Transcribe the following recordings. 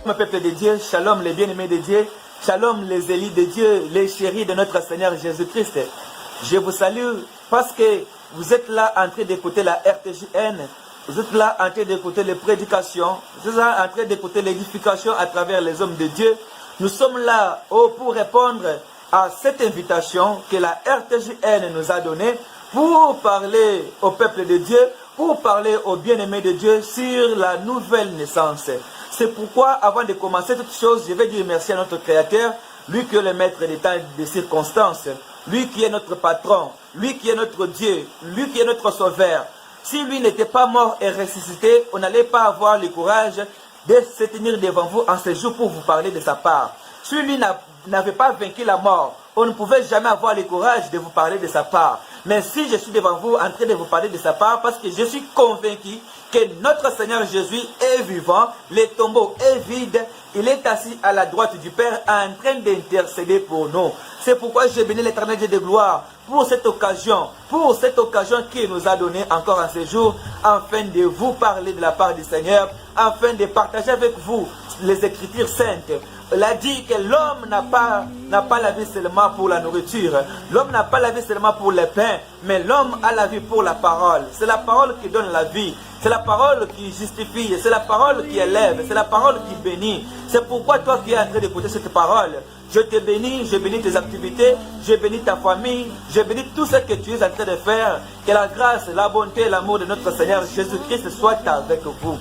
Mon peuple de Dieu, shalom les bien-aimés de Dieu, shalom les élus de Dieu, les chéris de notre Seigneur Jésus-Christ. Je vous salue parce que vous êtes là en train d'écouter la RTJN, vous êtes là en train d'écouter les prédications, vous êtes là en train d'écouter l'édification à travers les hommes de Dieu. Nous sommes là pour répondre à cette invitation que la RTJN nous a donnée pour parler au peuple de Dieu, pour parler aux bien-aimés de Dieu sur la nouvelle naissance. C'est pourquoi, avant de commencer toute chose, je vais dire merci à notre Créateur, lui qui est le maître des temps et des circonstances, lui qui est notre patron, lui qui est notre Dieu, lui qui est notre sauveur. Si lui n'était pas mort et ressuscité, on n'allait pas avoir le courage de se tenir devant vous en ce jour pour vous parler de sa part. Si lui n'avait pas vaincu la mort, on ne pouvait jamais avoir le courage de vous parler de sa part. Mais si je suis devant vous en train de vous parler de sa part, parce que je suis convaincu que notre Seigneur Jésus est vivant, le tombeau est vide, il est assis à la droite du Père en train d'intercéder pour nous. C'est pourquoi je bénis l'Éternel Dieu de gloire pour cette occasion qu'il nous a donné encore en ce jour, afin de vous parler de la part du Seigneur, afin de partager avec vous les Écritures saintes. Il a dit que l'homme n'a pas la vie seulement pour la nourriture. L'homme n'a pas la vie seulement pour le pain, mais l'homme a la vie pour la parole. C'est la parole qui donne la vie. C'est la parole qui justifie. C'est la parole qui élève. C'est la parole qui bénit. C'est pourquoi toi qui es en train d'écouter cette parole, je te bénis, je bénis tes activités, je bénis ta famille, je bénis tout ce que tu es en train de faire. Que la grâce, la bonté et l'amour de notre Seigneur Jésus-Christ soient avec vous.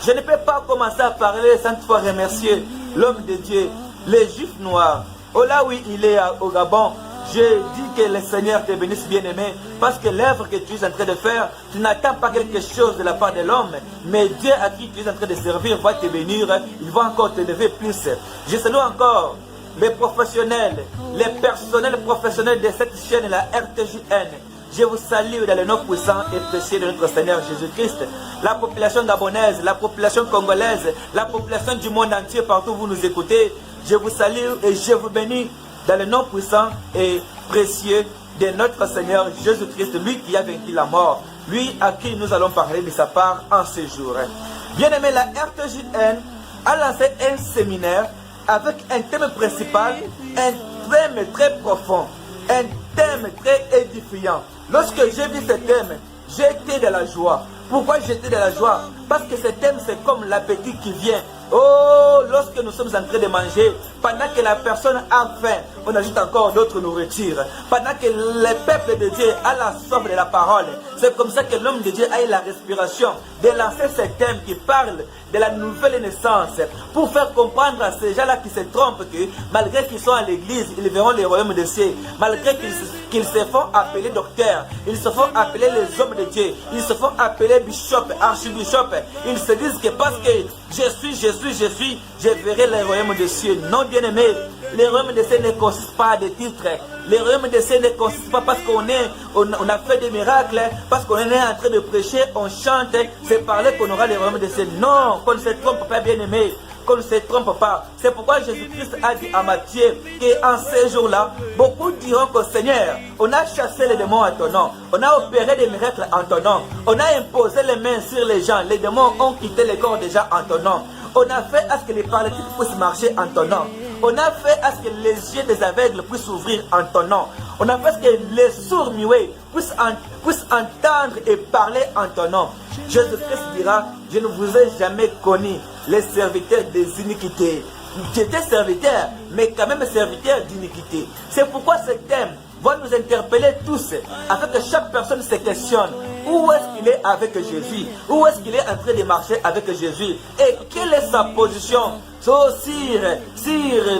Je ne peux pas commencer à parler sans toutefois remercier l'homme de Dieu, les Juifs noirs. Oh là oui, il est au Gabon. Je dis que le Seigneur te bénisse, bien-aimé, parce que l'œuvre que tu es en train de faire, tu n'attends pas quelque chose de la part de l'homme, mais Dieu à qui tu es en train de servir va te bénir, il va encore te lever plus. Je salue encore les professionnels, les personnels professionnels de cette chaîne, la RTJN. Je vous salue dans le nom puissant et précieux de notre Seigneur Jésus-Christ. La population gabonaise, la population congolaise, la population du monde entier, partout où vous nous écoutez, je vous salue et je vous bénis dans le nom puissant et précieux de notre Seigneur Jésus-Christ, lui qui a vaincu la mort, lui à qui nous allons parler de sa part en ce jour. Bien-aimé, la RTJN a lancé un séminaire avec un thème principal, un thème très profond, un thème très édifiant. Lorsque j'ai vu ce thème, j'étais de la joie. Pourquoi j'étais de la joie? Parce que ce thème, c'est comme l'appétit qui vient. Oh, lorsque nous sommes en train de manger, pendant que la personne a faim, on ajoute encore d'autres nourritures. Pendant que le peuple de Dieu a la soif de la parole, c'est comme ça que l'homme de Dieu a eu la respiration de lancer ce thème qui parle de la nouvelle naissance, pour faire comprendre à ces gens-là qui se trompent que malgré qu'ils sont à l'église, ils verront le royaume des cieux. Malgré qu'ils se font appeler docteurs, ils se font appeler les hommes de Dieu, ils se font appeler bishop, archibishop, ils se disent que parce que je verrai le royaume des cieux. Non, bien-aimé, le royaume des cieux ne consiste pas à des titres. Le royaume des cieux ne consiste pas parce qu'on a fait des miracles, parce qu'on est en train de prêcher, on chante, c'est parler qu'on aura le royaume des cieux. Non, qu'on ne se trompe pas, bien-aimé, qu'on ne se trompe pas. C'est pourquoi Jésus-Christ a dit à Matthieu qu'en ces jours-là, beaucoup diront qu'au Seigneur, on a chassé les démons en ton nom, on a opéré des miracles en ton nom, on a imposé les mains sur les gens, les démons ont quitté les corps déjà en ton nom. On a fait à ce que les paralytiques puissent marcher en ton nom. On a fait à ce que les yeux des aveugles puissent s'ouvrir en ton nom. On a fait à ce que les sourds muets puissent entendre et parler en ton nom. Jésus-Christ dira, je ne vous ai jamais connu, les serviteurs des iniquités. Tu étais serviteur, mais quand même serviteur d'iniquité. C'est pourquoi ce thème va nous interpeller tous, afin que chaque personne se questionne. Où est-ce qu'il est avec Jésus? Où est-ce qu'il est en train de marcher avec Jésus? Et quelle est sa position sur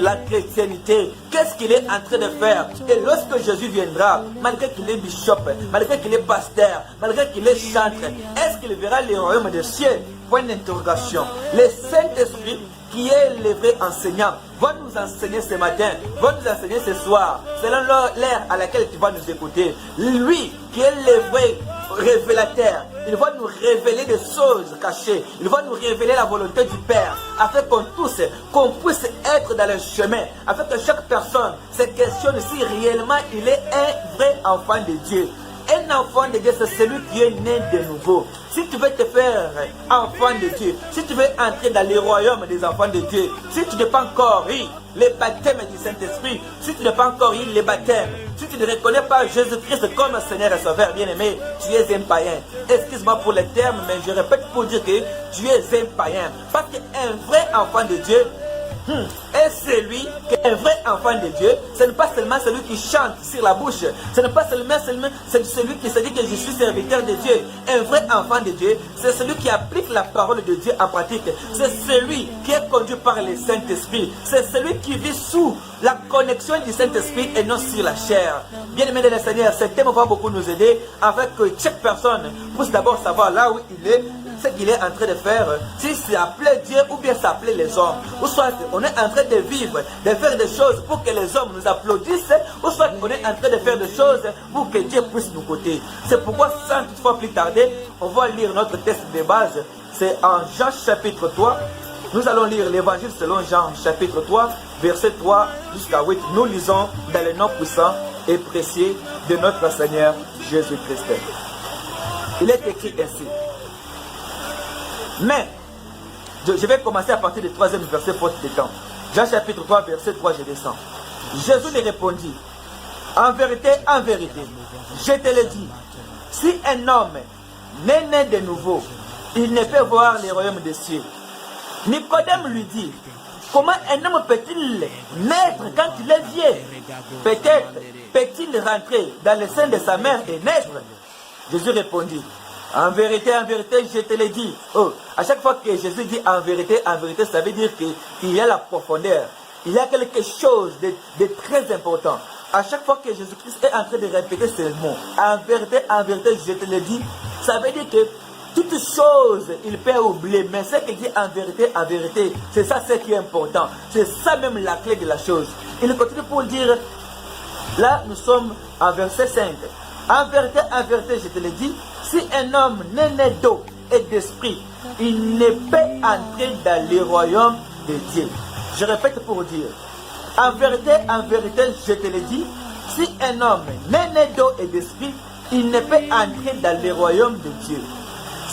la chrétienté? Qu'est-ce qu'il est en train de faire? Et lorsque Jésus viendra, malgré qu'il est bishop, malgré qu'il est pasteur, malgré qu'il est chantre, est-ce qu'il verra le royaume des cieux? Point d'interrogation. Le Saint-Esprit, qui est le vrai enseignant, va nous enseigner ce matin, va nous enseigner ce soir, selon l'heure à laquelle tu vas nous écouter. Lui, qui est le vrai révélateur, il va nous révéler des choses cachées, il va nous révéler la volonté du Père, afin qu'on puisse être dans le chemin, afin que chaque personne se questionne si réellement il est un vrai enfant de Dieu. Un enfant de Dieu, c'est celui qui est né de nouveau. Si tu veux te faire enfant de Dieu, si tu veux entrer dans le royaume des enfants de Dieu, si tu n'as pas encore eu les baptêmes du Saint-Esprit, si tu n'as pas encore eu les baptêmes, si tu ne reconnais pas Jésus-Christ comme Seigneur et Sauveur bien-aimé, tu es un païen. Excuse-moi pour les termes, mais je répète pour dire que tu es un païen. Parce qu'un vrai enfant de Dieu, et celui qui est un vrai enfant de Dieu, ce n'est pas seulement celui qui chante sur la bouche, ce n'est pas seulement celui qui se dit que je suis serviteur de Dieu. Un vrai enfant de Dieu, c'est celui qui applique la parole de Dieu en pratique. C'est celui qui est conduit par le Saint-Esprit. C'est celui qui vit sous la connexion du Saint-Esprit et non sur la chair. Bien aimé de le Seigneur, ce thème va beaucoup nous aider afin que chaque personne puisse d'abord savoir là où il est, ce qu'il est en train de faire, si c'est appeler Dieu ou bien c'est appeler les hommes. Ou soit on est en train de vivre, de faire des choses pour que les hommes nous applaudissent, ou soit on est en train de faire des choses pour que Dieu puisse nous côté. C'est pourquoi, sans toutefois plus tarder, on va lire notre texte de base. C'est en Jean chapitre 3. Nous allons lire l'évangile selon Jean chapitre 3, verset 3 jusqu'à 8. Nous lisons dans le nom puissant et précieux de notre Seigneur Jésus-Christ. Il est écrit ainsi. Mais, je vais commencer à partir du 3e verset faute de temps. Jean chapitre 3, verset 3, je descends. Jésus lui répondit, en vérité, je te le dis, si un homme n'est né de nouveau, il ne peut voir les royaumes des cieux. Nicodème lui dit, comment un homme peut-il naître quand il est vieux? Peut-être peut-il rentrer dans le sein de sa mère et naître? Jésus répondit, en vérité, je te l'ai dit. Oh, à chaque fois que Jésus dit en vérité, ça veut dire qu'il y a la profondeur. Il y a quelque chose de très important. À chaque fois que Jésus-Christ est en train de répéter ces mots, en vérité, je te l'ai dit, ça veut dire que toutes choses, il peut oublier. Mais ce qu'il dit en vérité, c'est ça ce qui est important. C'est ça même la clé de la chose. Il continue pour dire, là nous sommes en verset 5. En vérité, je te l'ai dit, si un homme n'est né d'eau et d'esprit, il ne peut entrer dans le royaume de Dieu. Je répète pour dire, en vérité, je te l'ai dit, si un homme n'est né d'eau et d'esprit, il ne peut entrer dans le royaume de Dieu.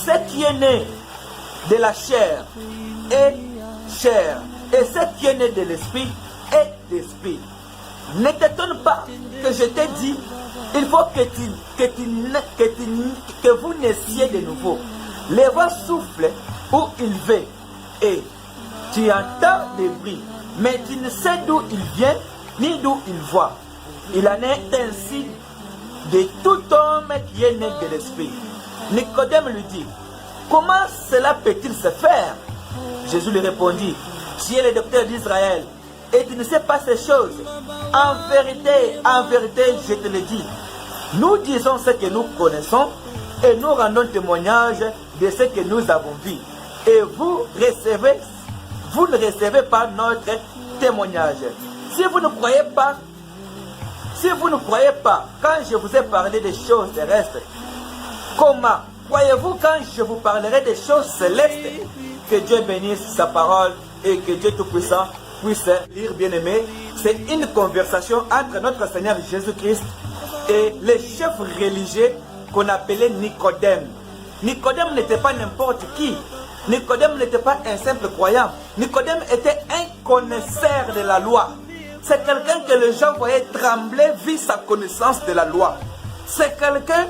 Ce qui est né de la chair est chair, et ce qui est né de l'esprit est d'esprit. Ne t'étonne pas que je t'ai dit, il faut que vous naissiez de nouveau. Les vents soufflent où il veut et tu entends des bruits, mais tu ne sais d'où il vient ni d'où il va. Il en est ainsi de tout homme qui est né de l'esprit. Nicodème lui dit, comment cela peut-il se faire? Jésus lui répondit, tu es le docteur d'Israël et tu ne sais pas ces choses. En vérité, je te le dis. Nous disons ce que nous connaissons et nous rendons témoignage de ce que nous avons vu. Et vous ne recevez pas notre témoignage. Si vous ne croyez pas quand je vous ai parlé des choses terrestres, comment croyez-vous quand je vous parlerai des choses célestes? Que Dieu bénisse sa parole et que Dieu Tout-Puissant puisse lire, bien-aimé. C'est une conversation entre notre Seigneur Jésus-Christ et les chefs religieux qu'on appelait Nicodème. Nicodème n'était pas n'importe qui. Nicodème n'était pas un simple croyant. Nicodème était un connaisseur de la loi. C'est quelqu'un que les gens voyaient trembler vu sa connaissance de la loi. C'est quelqu'un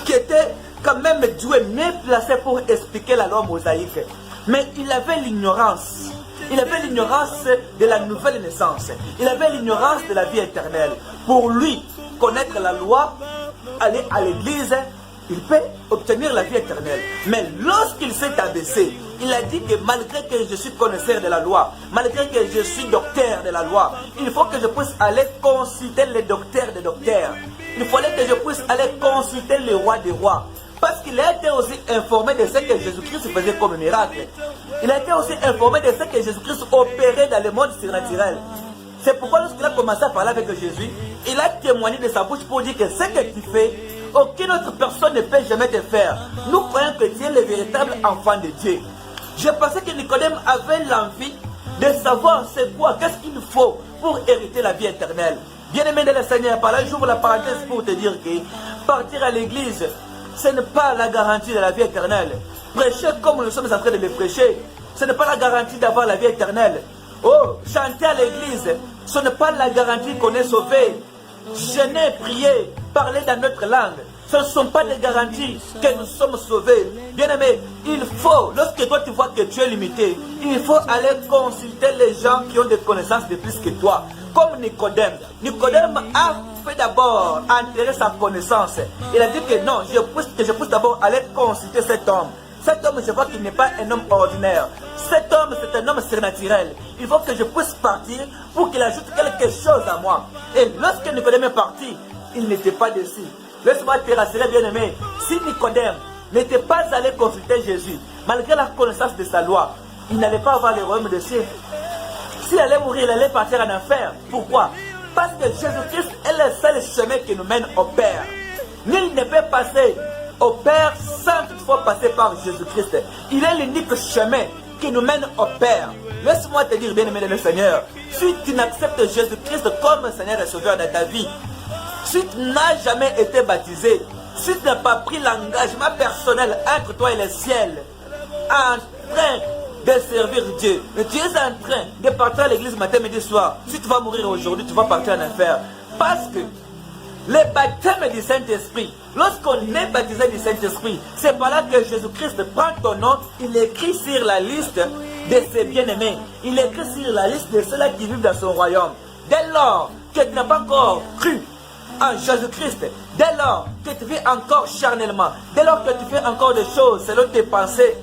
qui était quand même Dieu mieux placé pour expliquer la loi mosaïque. Mais il avait l'ignorance. Il avait l'ignorance de la nouvelle naissance. Il avait l'ignorance de la vie éternelle. Pour lui, connaître la loi, aller à l'église, il peut obtenir la vie éternelle. Mais lorsqu'il s'est abaissé, il a dit que malgré que je suis connaisseur de la loi, malgré que je suis docteur de la loi, il faut que je puisse aller consulter les docteurs des docteurs. Il fallait que je puisse aller consulter le roi des rois. Parce qu'il a été aussi informé de ce que Jésus-Christ faisait comme miracle. Il a été aussi informé de ce que Jésus-Christ opérait dans le monde surnaturel. C'est pourquoi lorsqu'il a commencé à parler avec Jésus, il a témoigné de sa bouche pour dire que ce que tu fais, aucune autre personne ne peut jamais te faire. Nous croyons que tu es le véritable enfant de Dieu. Je pensais que Nicodème avait l'envie de savoir c'est quoi, qu'est-ce qu'il faut pour hériter la vie éternelle. Bien-aimé de le Seigneur, par là j'ouvre la parenthèse pour te dire que partir à l'église, ce n'est pas la garantie de la vie éternelle. Prêcher comme nous sommes en train de le prêcher, ce n'est pas la garantie d'avoir la vie éternelle. Oh, chanter à l'église, ce n'est pas la garantie qu'on est sauvé. Jeûner, prier, parler dans notre langue, ce ne sont pas des garanties que nous sommes sauvés. Bien-aimé, il faut, lorsque toi tu vois que tu es limité, il faut aller consulter les gens qui ont des connaissances de plus que toi. Comme Nicodème. Nicodème a fait d'abord enterrer sa connaissance. Il a dit que non, je pousse d'abord aller consulter cet homme. Cet homme, je vois qu'il n'est pas un homme ordinaire. Cet homme, c'est un homme surnaturel. Il faut que je puisse partir pour qu'il ajoute quelque chose à moi. Et lorsque Nicodème est parti, il n'était pas déçu. Laisse-moi te rassurer, bien-aimé. Si Nicodème n'était pas allé consulter Jésus, malgré la connaissance de sa loi, il n'allait pas avoir le royaume des cieux. S'il allait mourir, il allait partir en enfer. Pourquoi? Parce que Jésus-Christ est le seul chemin qui nous mène au Père. Nul ne peut passer au Père sans toutefois passer par Jésus-Christ. Il est l'unique chemin qui nous mène au Père. Laisse-moi te dire, bien-aimé de le Seigneur, si tu n'acceptes Jésus-Christ comme Seigneur et Sauveur dans ta vie, si tu n'as jamais été baptisé, si tu n'as pas pris l'engagement personnel entre toi et le ciel, en train de servir Dieu, mais tu es en train de partir à l'église matin, midi, soir, si tu vas mourir aujourd'hui, tu vas partir en enfer. Parce que le baptême du Saint-Esprit, lorsqu'on est baptisé du Saint-Esprit, c'est par là que Jésus-Christ prend ton nom, il écrit sur la liste de ses bien-aimés, il écrit sur la liste de ceux-là qui vivent dans son royaume. Dès lors que tu n'as pas encore cru en Jésus-Christ, dès lors que tu vis encore charnellement, dès lors que tu fais encore des choses selon tes pensées,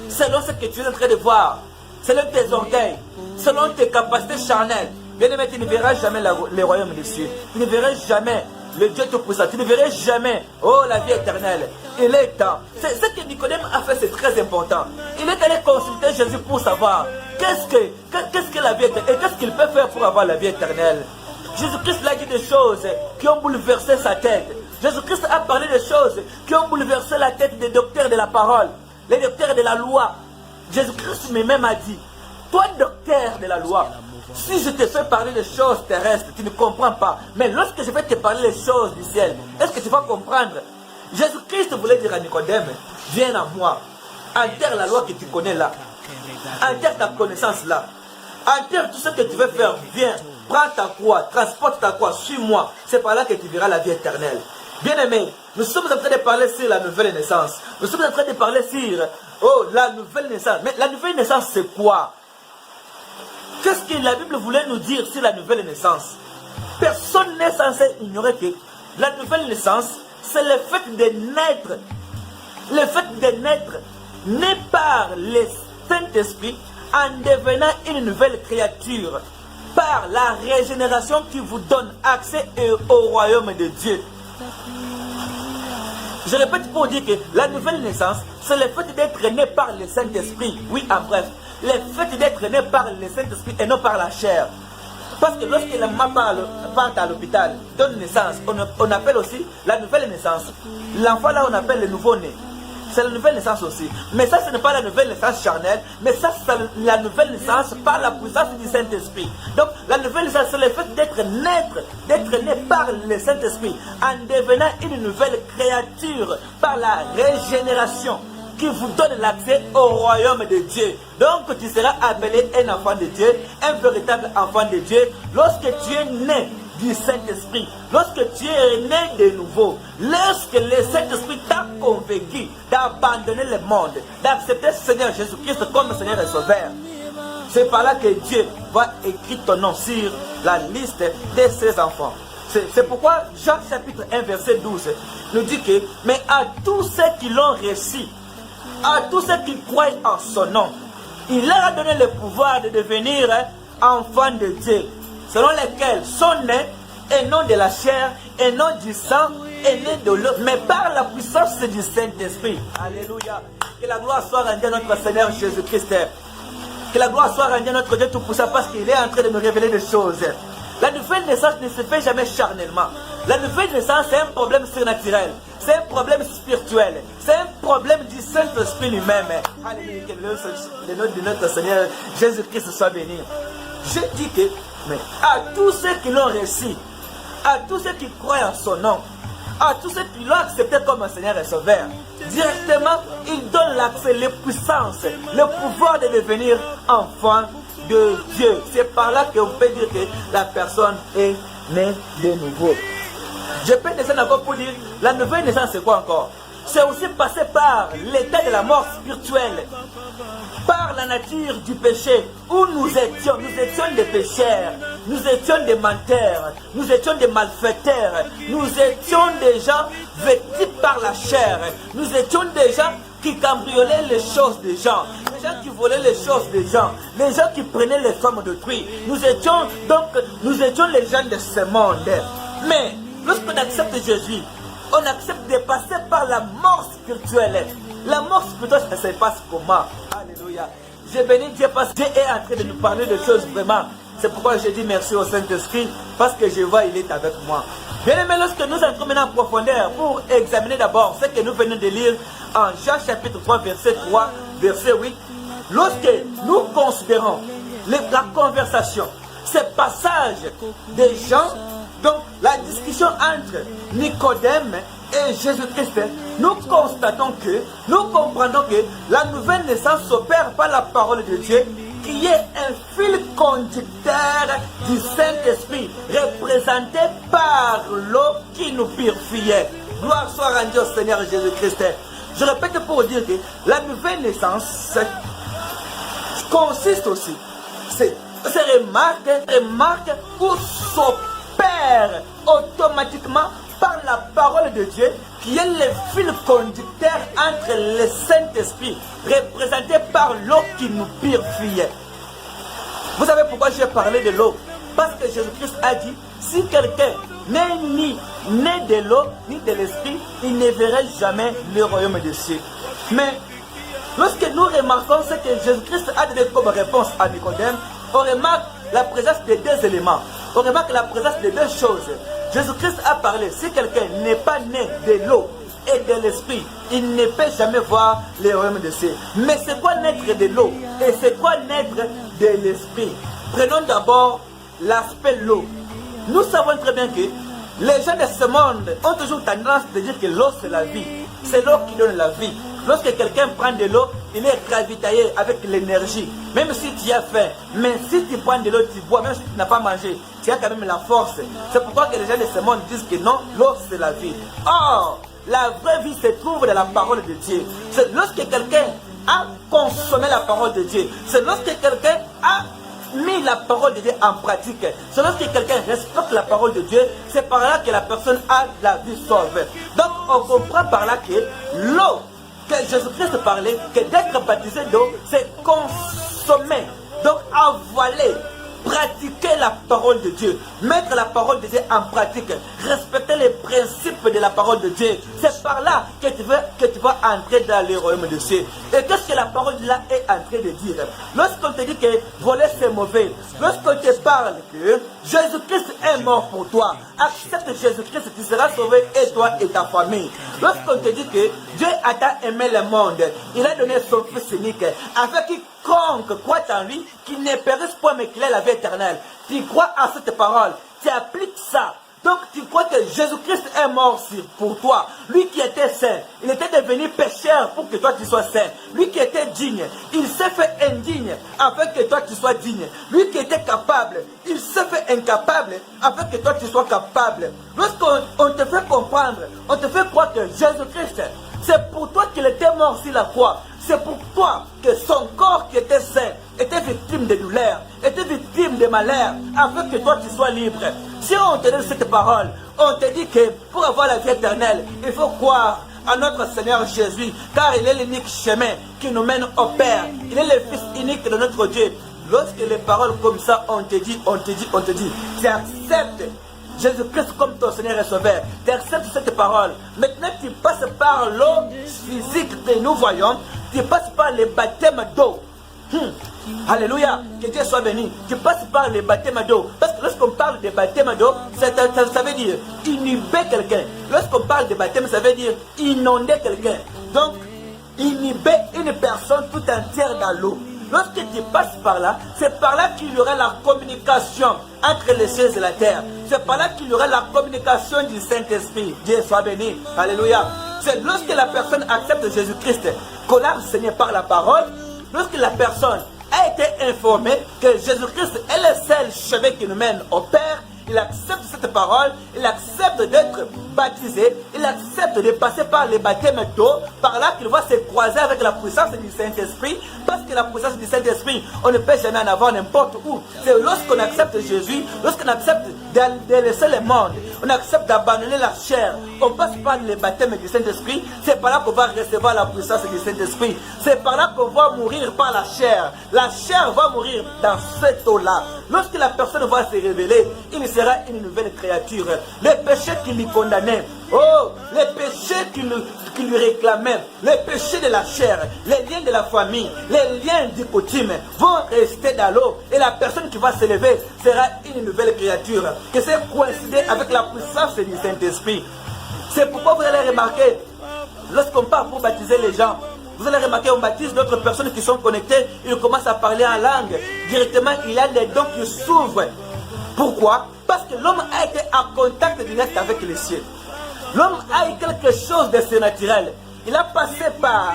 selon ce que tu es en train de voir, selon tes orgueils, selon tes capacités charnelles, bien-aimé, tu ne verras jamais le royaume des cieux. Tu ne verras jamais le Dieu Tout-Puissant. Tu ne verras jamais, oh, la vie éternelle. Il est temps. C'est ce que Nicodème a fait, c'est très important. Il est allé consulter Jésus pour savoir qu'est-ce que la vie éternelle et qu'est-ce qu'il peut faire pour avoir la vie éternelle. Jésus-Christ a dit des choses qui ont bouleversé sa tête. Jésus-Christ a parlé des choses qui ont bouleversé la tête des docteurs de la parole, les docteurs de la loi. Jésus-Christ même a dit, toi docteur de la loi, si je te fais parler des choses terrestres, tu ne comprends pas. Mais lorsque je vais te parler des choses du ciel, est-ce que tu vas comprendre? Jésus-Christ voulait dire à Nicodème, viens à moi, enterre la loi que tu connais là, enterre ta connaissance là, enterre tout ce que tu veux faire, viens, prends ta croix, transporte ta croix, suis-moi. C'est par là que tu verras la vie éternelle. Bien-aimés, nous sommes en train de parler sur la nouvelle naissance. Nous sommes en train de parler sur, oh, la nouvelle naissance. Mais la nouvelle naissance, c'est quoi? Qu'est-ce que la Bible voulait nous dire sur la nouvelle naissance? Personne n'est censé ignorer que la nouvelle naissance, c'est le fait de naître. Le fait de naître né par le Saint-Esprit en devenant une nouvelle créature. Par la régénération qui vous donne accès au royaume de Dieu. Je répète pour dire que la nouvelle naissance, c'est le fait d'être né par le Saint-Esprit. Oui, en bref, le fait d'être né par le Saint-Esprit et non par la chair. Parce que lorsque la maman part à l'hôpital, donne naissance, on appelle aussi la nouvelle naissance. L'enfant là, on appelle le nouveau-né. C'est la nouvelle naissance aussi. Mais ça, ce n'est pas la nouvelle naissance charnelle, mais ça, c'est la nouvelle naissance par la puissance du Saint-Esprit. Donc, la nouvelle naissance, c'est le fait d'être né par le Saint-Esprit, en devenant une nouvelle créature par la régénération qui vous donne l'accès au royaume de Dieu. Donc, tu seras appelé un enfant de Dieu, un véritable enfant de Dieu, lorsque tu es né du Saint-Esprit, lorsque tu es né de nouveau, lorsque le Saint-Esprit t'a convaincu d'abandonner le monde, d'accepter le Seigneur Jésus-Christ comme Seigneur et Sauveur, c'est par là que Dieu va écrire ton nom sur la liste de ses enfants. C'est pourquoi Jean chapitre 1 verset 12 nous dit que, mais à tous ceux qui l'ont reçu, à tous ceux qui croient en son nom, il leur a donné le pouvoir de devenir enfants de Dieu, selon lesquels sont nés, et non de la chair, et non du sang, et non de l'eau, mais par la puissance du Saint-Esprit. Alléluia. Que la gloire soit rendue à notre Seigneur Jésus-Christ. Que la gloire soit rendue à notre Dieu Tout-Puissant, parce qu'il est en train de nous révéler des choses. La nouvelle naissance ne se fait jamais charnellement. La nouvelle naissance, c'est un problème surnaturel. C'est un problème spirituel. C'est un problème du Saint-Esprit lui-même. Alléluia. Que le nom de notre Seigneur Jésus-Christ soit béni. Je dis que, mais à tous ceux qui l'ont reçu, à tous ceux qui croient en son nom, à tous ceux qui l'ont accepté comme un Seigneur et Sauveur. Directement, il donne l'accès, les puissances, le pouvoir de devenir enfant de Dieu. C'est par là qu'on peut dire que la personne est née de nouveau. Je peux descendre encore pour dire, la nouvelle naissance c'est quoi encore? C'est aussi passé par l'état de la mort spirituelle, par la nature du péché, où nous étions des pécheurs, nous étions des menteurs, nous étions des malfaiteurs, nous étions des gens vêtus par la chair, nous étions des gens qui cambriolaient les choses des gens, les gens qui volaient les choses des gens, les gens qui prenaient les femmes d'autrui. Nous étions les gens de ce monde. Mais lorsqu'on accepte Jésus, on accepte de passer par la mort spirituelle. La mort spirituelle, ça se passe comment? Alléluia. Je bénis Dieu parce que Dieu est en train de nous parler de choses vraiment. C'est pourquoi je dis merci au Saint-Esprit, parce que je vois, il est avec moi. Bien aimé, lorsque nous entrons maintenant en profondeur pour examiner d'abord ce que nous venons de lire en Jean chapitre 3, verset 3, verset 8, lorsque nous considérons la conversation, ce passage des gens, donc la discussion entre Nicodème et Jésus-Christ, nous constatons que, nous comprenons que la nouvelle naissance s'opère par la parole de Dieu, qui est un fil conducteur du Saint-Esprit, représenté par l'eau qui nous purifiait. Gloire soit rendue au Seigneur Jésus-Christ. Je répète pour dire que la nouvelle naissance consiste aussi, c'est remarque où s'opère automatiquement par la parole de Dieu, qui est le fil conducteur entre le Saint-Esprit, représenté par l'eau qui nous purifie. Vous savez pourquoi j'ai parlé de l'eau? Parce que Jésus-Christ a dit, si quelqu'un n'est ni né de l'eau, ni de l'Esprit, il ne verra jamais le royaume des cieux. Mais lorsque nous remarquons ce que Jésus-Christ a donné comme réponse à Nicodème, on remarque la présence de deux éléments. On remarque la présence de deux choses. Jésus-Christ a parlé, si quelqu'un n'est pas né de l'eau et de l'esprit, il ne peut jamais voir le royaume de cieux. Mais c'est quoi naître de l'eau et c'est quoi naître de l'esprit? Prenons d'abord l'aspect l'eau. Nous savons très bien que les gens de ce monde ont toujours tendance à dire que l'eau c'est la vie. C'est l'eau qui donne la vie. Lorsque quelqu'un prend de l'eau, il est ravitaillé avec l'énergie. Même si tu as faim, mais si tu prends de l'eau, tu bois, même si tu n'as pas mangé, tu as quand même la force. C'est pourquoi que les gens de ce monde disent que non, l'eau c'est la vie. Or, la vraie vie se trouve dans la parole de Dieu. C'est lorsque quelqu'un a consommé la parole de Dieu. C'est lorsque quelqu'un a mis la parole de Dieu en pratique. C'est lorsque quelqu'un respecte la parole de Dieu, c'est par là que la personne a la vie sauve. Donc on comprend par là que l'eau que Jésus-Christ parlait, que d'être baptisé d'eau, c'est consommer, donc avaler, pratiquer la parole de Dieu, mettre la parole de Dieu en pratique, respecter les principes de la parole de Dieu. C'est par là que tu vas entrer dans le royaume de Dieu. Et qu'est-ce que la parole de là est en train de dire? Lorsqu'on te dit que voler c'est mauvais, lorsqu'on te parle que Jésus-Christ est mort pour toi, accepte Jésus-Christ, tu seras sauvé, et toi et ta famille. Lorsqu'on te dit que Dieu a tant aimé le monde, il a donné son Fils unique, afin quiconque croit en lui, qu'il ne périsse point mais qu'il ait la vie éternelle. Tu crois à cette parole, tu appliques ça. Donc tu crois que Jésus-Christ est mort pour toi. Lui qui était saint, il était devenu pécheur pour que toi tu sois saint. Lui qui était digne, il s'est fait indigne afin que toi tu sois digne. Lui qui était capable, il s'est fait incapable afin que toi tu sois capable. Lorsqu'on te fait comprendre, on te fait croire que Jésus-Christ, c'est pour toi qu'il était mort sur la croix. C'est pour toi que son corps qui était saint était victime de douleurs, était victime de malheur, afin que toi tu sois libre. Si on te donne cette parole, on te dit que pour avoir la vie éternelle, il faut croire à notre Seigneur Jésus, car il est l'unique chemin qui nous mène au Père. Il est le Fils unique de notre Dieu. Lorsque les paroles comme ça, on te dit, tu acceptes Jésus-Christ comme ton Seigneur et Sauveur. Tu acceptes cette parole. Maintenant, tu passes par l'eau physique que nous voyons. Tu passes par le baptême d'eau. Alléluia, que Dieu soit béni. Tu passes par le baptême d'eau. Parce que lorsqu'on parle de baptême d'eau, ça veut dire inhiber quelqu'un. Lorsqu'on parle de baptême, ça veut dire inonder quelqu'un. Donc, inhiber une personne tout entière dans l'eau. Lorsque tu passes par là, c'est par là qu'il y aura la communication entre les cieux et la terre. C'est par là qu'il y aura la communication du Saint-Esprit. Dieu soit béni. Alléluia. C'est lorsque la personne accepte Jésus-Christ, qu'on l'a enseigné par la parole, lorsque la personne a été informée que Jésus-Christ est le seul chemin qui nous mène au Père, il accepte cette parole, il accepte d'être baptisé, il accepte de passer par les baptêmes d'eau, par là qu'il va se croiser avec la puissance du Saint-Esprit, parce que la puissance du Saint-Esprit, on ne peut jamais en avoir n'importe où. C'est lorsqu'on accepte Jésus, lorsqu'on accepte de laisser le monde, on accepte d'abandonner la chair, on passe par les baptêmes du Saint-Esprit, c'est par là qu'on va recevoir la puissance du Saint-Esprit, c'est par là qu'on va mourir par la chair va mourir dans cette eau-là. Lorsque la personne va se révéler, il sera une nouvelle créature. Les péchés qui lui condamnaient, les péchés qui lui réclamaient, les péchés de la chair, les liens de la famille, les liens du coutume vont rester dans l'eau et la personne qui va se lever sera une nouvelle créature qui s'est coïncidée avec la puissance du Saint-Esprit. C'est pourquoi vous allez remarquer, lorsqu'on part pour baptiser les gens, vous allez remarquer, on baptise d'autres personnes qui sont connectées, ils commencent à parler en langue. Directement, il y a des dons qui s'ouvrent. Pourquoi? Parce que l'homme a été en contact direct avec les cieux. L'homme a eu quelque chose de surnaturel. Il a passé par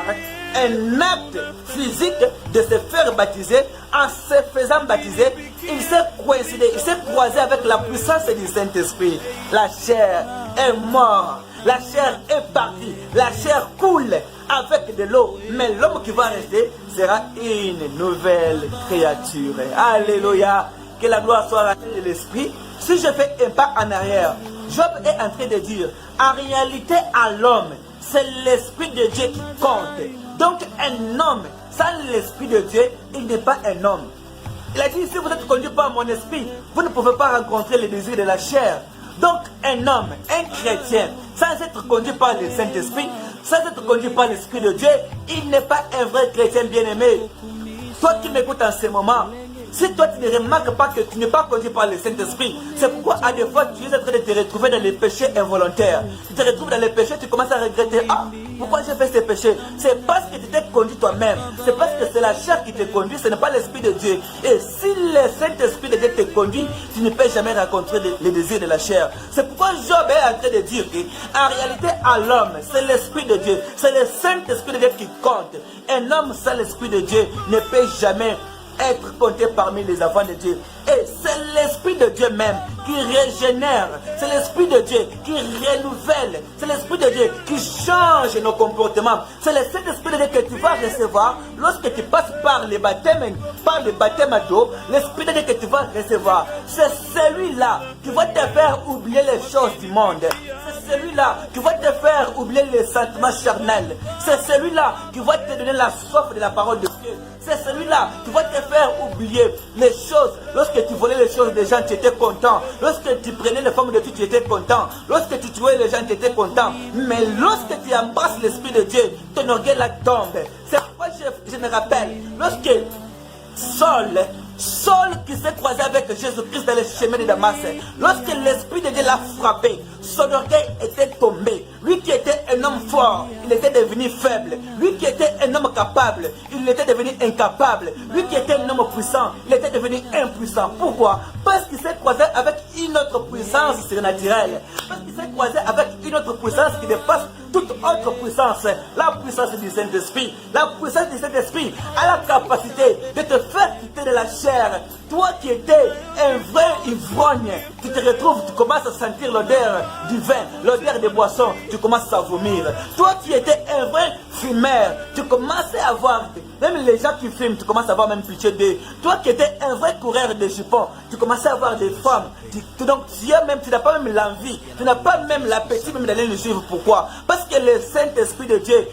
un acte physique de se faire baptiser. En se faisant baptiser, il s'est coïncidé, il s'est croisé avec la puissance du Saint-Esprit. La chair est morte, la chair est partie, la chair coule avec de l'eau, mais l'homme qui va rester sera une nouvelle créature. Alléluia, que la gloire soit rendue de l'Esprit. Si je fais un pas en arrière, Job est en train de dire, en réalité à l'homme, c'est l'Esprit de Dieu qui compte. Donc un homme sans l'Esprit de Dieu, il n'est pas un homme. Il a dit, si vous êtes conduit par mon esprit, vous ne pouvez pas rencontrer les désirs de la chair. Donc un homme, un chrétien, sans être conduit par le Saint-Esprit, sans être conduit par l'Esprit de Dieu, il n'est pas un vrai chrétien bien-aimé. Toi qui m'écoutes en ce moment, si toi tu ne remarques pas que tu n'es pas conduit par le Saint-Esprit, c'est pourquoi à des fois tu es en train de te retrouver dans les péchés involontaires. Tu te retrouves dans les péchés, tu commences à regretter. Ah, pourquoi j'ai fait ces péchés? C'est parce que tu t'es conduit toi-même. C'est parce que c'est la chair qui te conduit, ce n'est pas l'Esprit de Dieu. Et si le Saint-Esprit de Dieu te conduit, tu ne peux jamais rencontrer les désirs de la chair. C'est pourquoi Job est en train de dire qu'en réalité à l'homme, c'est l'Esprit de Dieu, c'est le Saint-Esprit de Dieu qui compte. Un homme sans l'Esprit de Dieu ne peut jamais être compté parmi les enfants de Dieu. Et c'est l'Esprit de Dieu même qui régénère. C'est l'Esprit de Dieu qui renouvelle. C'est l'Esprit de Dieu qui change nos comportements. C'est le Saint-Esprit de Dieu que tu vas recevoir lorsque tu passes par les baptêmes d'eau. L'Esprit de Dieu que tu vas recevoir, c'est celui-là qui va te faire oublier les choses du monde. C'est celui-là qui va te faire oublier les sentiments charnels. C'est celui-là qui va te donner la soif de la parole de Dieu. C'est celui-là qui va te faire oublier les choses. Lorsque tu volais les choses des gens, tu étais content. Lorsque tu prenais les femmes de Dieu, tu étais content. Lorsque tu tuais les gens, tu étais content. Mais lorsque tu embrasses l'Esprit de Dieu, ton orgueil là tombe. C'est pourquoi je me rappelle, lorsque Saul qui s'est croisé avec Jésus-Christ dans le chemin de Damas, lorsque l'Esprit de Dieu l'a frappé, son orgueil était tombé. Lui qui était un homme fort, il était devenu faible. Lui qui était un homme capable, il était devenu incapable. Lui qui était un homme puissant, il était devenu impuissant. Pourquoi? Parce qu'il s'est croisé avec une autre puissance surnaturelle. Parce qu'il s'est croisé avec une autre puissance qui dépasse toute autre puissance. La puissance du Saint-Esprit. La puissance du Saint-Esprit a la capacité de te faire quitter de la chair. Toi qui étais un vrai ivrogne, tu te retrouves, tu commences à sentir l'odeur du vin, l'odeur des boissons, tu commences à vomir. Toi qui étais un vrai fumeur, tu commences à avoir, même les gens qui fument, tu commences à avoir même pitié d'eux. Toi qui étais un vrai coureur de jupons, tu commences à avoir des femmes. Donc tu n'as pas même l'envie, tu n'as pas même l'appétit même d'aller le suivre. Pourquoi? Parce que le Saint-Esprit de Dieu